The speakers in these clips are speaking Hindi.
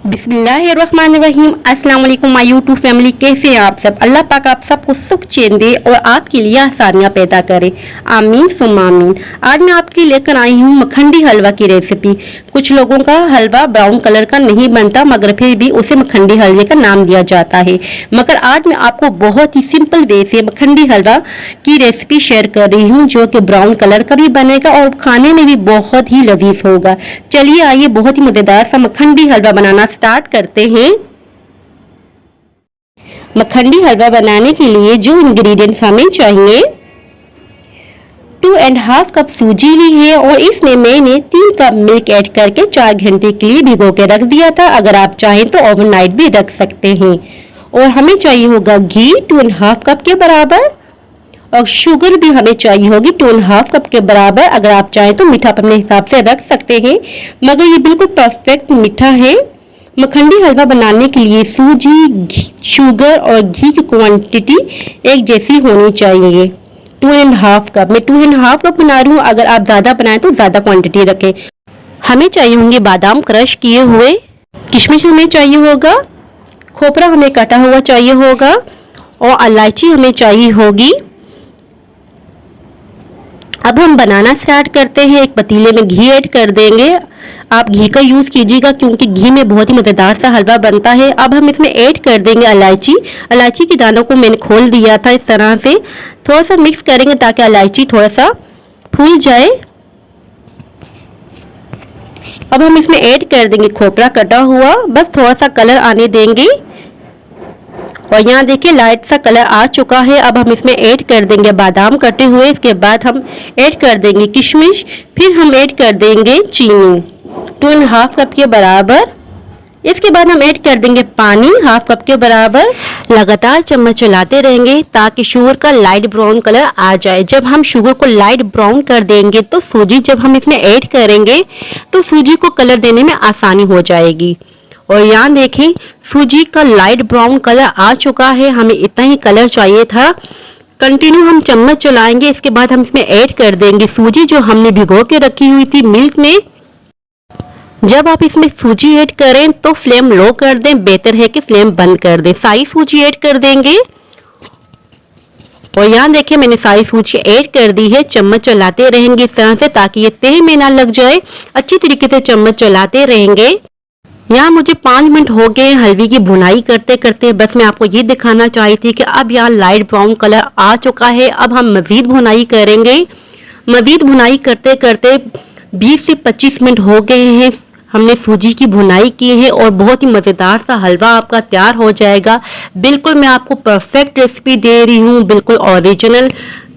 बिस्मिल्लाहिर्रहमानिर्रहीम। अस्सलाम वालेकुम माय यूट्यूब फैमिली, कैसे हैं आप सब। अल्लाह पाक आप सबको सुख चैन दे और आपके लिए आसानियां पैदा करे, आमीन सुम्मा आमीन। आज मैं आपके लिए लेकर आई हूँ मखंडी हलवा की रेसिपी। कुछ लोगों का हलवा ब्राउन कलर का नहीं बनता, मगर फिर भी उसे मखंडी हलवे का नाम दिया जाता है। मगर आज मैं आपको बहुत ही सिंपल वे से मखंडी हलवा की रेसिपी शेयर कर रही हूँ, जो कि ब्राउन कलर का भी बनेगा और खाने में भी बहुत ही लजीज होगा। चलिए आइए बहुत ही मजेदार सा मखंडी हलवा बनाना स्टार्ट करते हैं। मखंडी हलवा बनाने के लिए जो इंग्रेडिएंट्स हमें चाहिए, 2.5 कप सूजी ली है और इसमें मैंने 3 कप मिल्क ऐड करके 4 घंटे के लिए भिगो के रख दिया था। अगर आप चाहें तो ओवरनाइट भी रख सकते हैं। और हमें चाहिए होगा घी 2.5 कप के बराबर, और शुगर भी हमें चाहिए होगी 2.5 कप के बराबर। अगर आप चाहें तो मीठा अपने हिसाब से रख सकते हैं, मगर ये बिल्कुल परफेक्ट मीठा है। मखंडी हलवा बनाने के लिए सूजी, शुगर और घी की क्वांटिटी एक जैसी होनी चाहिए। 2.5 कप, मैं 2.5 कप बना रही हूँ। अगर आप ज़्यादा बनाएं तो ज़्यादा क्वांटिटी रखें। हमें चाहिए होंगे बादाम क्रश किए हुए, किशमिश हमें चाहिए होगा, खोपरा हमें कटा हुआ चाहिए होगा, और इलायची हमें चाहिए होगी। अब हम बनाना स्टार्ट करते हैं। एक पतीले में घी ऐड कर देंगे। आप घी का यूज़ कीजिएगा क्योंकि घी में बहुत ही मज़ेदार सा हलवा बनता है। अब हम इसमें ऐड कर देंगे इलायची। इलायची के दानों को मैंने खोल दिया था, इस तरह से थोड़ा सा मिक्स करेंगे ताकि इलायची थोड़ा सा फूल जाए। अब हम इसमें ऐड कर देंगे खोपरा कटा हुआ, बस थोड़ा सा कलर आने देंगे। और यहाँ देखिए लाइट सा कलर आ चुका है। अब हम इसमें ऐड कर देंगे बादाम कटे हुए, इसके बाद हम ऐड कर देंगे किशमिश, फिर हम ऐड कर देंगे चीनी 2.5 कप के बराबर। इसके बाद हम ऐड कर देंगे पानी 1/2 कप के बराबर। लगातार चम्मच चलाते रहेंगे ताकि शुगर का लाइट ब्राउन कलर आ जाए। जब हम शुगर को लाइट ब्राउन कर देंगे तो सूजी जब हम इसमें ऐड करेंगे तो सूजी को कलर देने में आसानी हो जाएगी। और यहाँ देखें सूजी का लाइट ब्राउन कलर आ चुका है, हमें इतना ही कलर चाहिए था। कंटिन्यू हम चम्मच चलाएंगे। इसके बाद हम इसमें ऐड कर देंगे सूजी जो हमने भिगो के रखी हुई थी मिल्क में। जब आप इसमें सूजी ऐड करें तो फ्लेम लो कर दें, बेहतर है कि फ्लेम बंद कर दें। सारी सूजी ऐड कर देंगे। और यहाँ देखिए मैंने सारी सूजी ऐड कर दी है। चम्मच चलाते रहेंगे इस तरह से ताकि ये तह में ना लग जाए। अच्छी तरीके से चम्मच चलाते रहेंगे। यहाँ मुझे 5 मिनट हो गए हलवे की भुनाई करते करते। बस मैं आपको ये दिखाना चाही थी कि अब यहाँ लाइट ब्राउन कलर आ चुका है। अब हम मज़ीद भुनाई करेंगे। मज़ीद भुनाई करते करते 20 से 25 मिनट हो गए हैं। हमने सूजी की भुनाई की है और बहुत ही मज़ेदार सा हलवा आपका तैयार हो जाएगा। बिल्कुल मैं आपको परफेक्ट रेसिपी दे रही हूँ, बिल्कुल ओरिजिनल।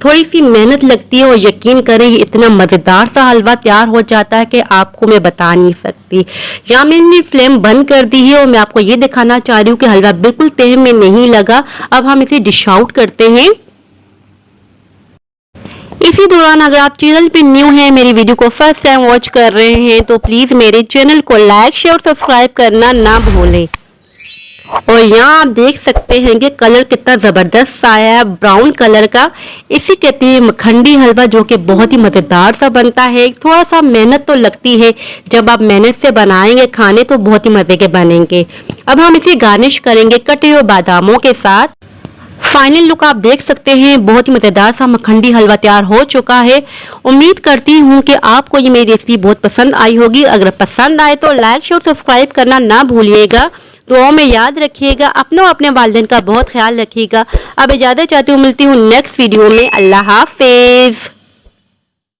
थोड़ी सी मेहनत लगती है और यकीन करें ये इतना मज़ेदार सा हलवा तैयार हो जाता है कि आपको मैं बता नहीं सकती। यहाँ मैंने फ्लेम बंद कर दी है और मैं आपको ये दिखाना चाह रही हूँ कि हलवा बिल्कुल तह में नहीं लगा। अब हम इसे डिश आउट करते हैं। इसी दौरान अगर आप चैनल पे न्यू हैं, मेरी वीडियो को फर्स्ट टाइम वॉच कर रहे हैं, तो प्लीज़ मेरे चैनल को लाइक शेयर और सब्सक्राइब करना ना भूलें। और यहाँ आप देख सकते हैं कि कलर कितना ज़बरदस्त आया है, ब्राउन कलर का। इसी कहते हैं मखंडी हलवा, जो कि बहुत ही मज़ेदार सा बनता है। थोड़ा सा मेहनत तो लगती है, जब आप मेहनत से बनाएंगे खाने तो बहुत ही मज़े के बनेंगे। अब हम इसे गार्निश करेंगे कटे हुए बादामों के साथ। फाइनल लुक आप देख सकते हैं, बहुत ही मज़ेदार सा मखंडी हलवा तैयार हो चुका है। उम्मीद करती हूँ कि आपको ये मेरी रेसिपी बहुत पसंद आई होगी। अगर पसंद आए तो लाइक शेयर सब्सक्राइब करना ना भूलिएगा। दुआओं में याद रखिएगा। अपने वालिदैन का बहुत ख्याल रखिएगा। अब इजाज़त चाहती हूँ, मिलती हूँ नेक्स्ट वीडियो में। अल्लाह हाफिज़।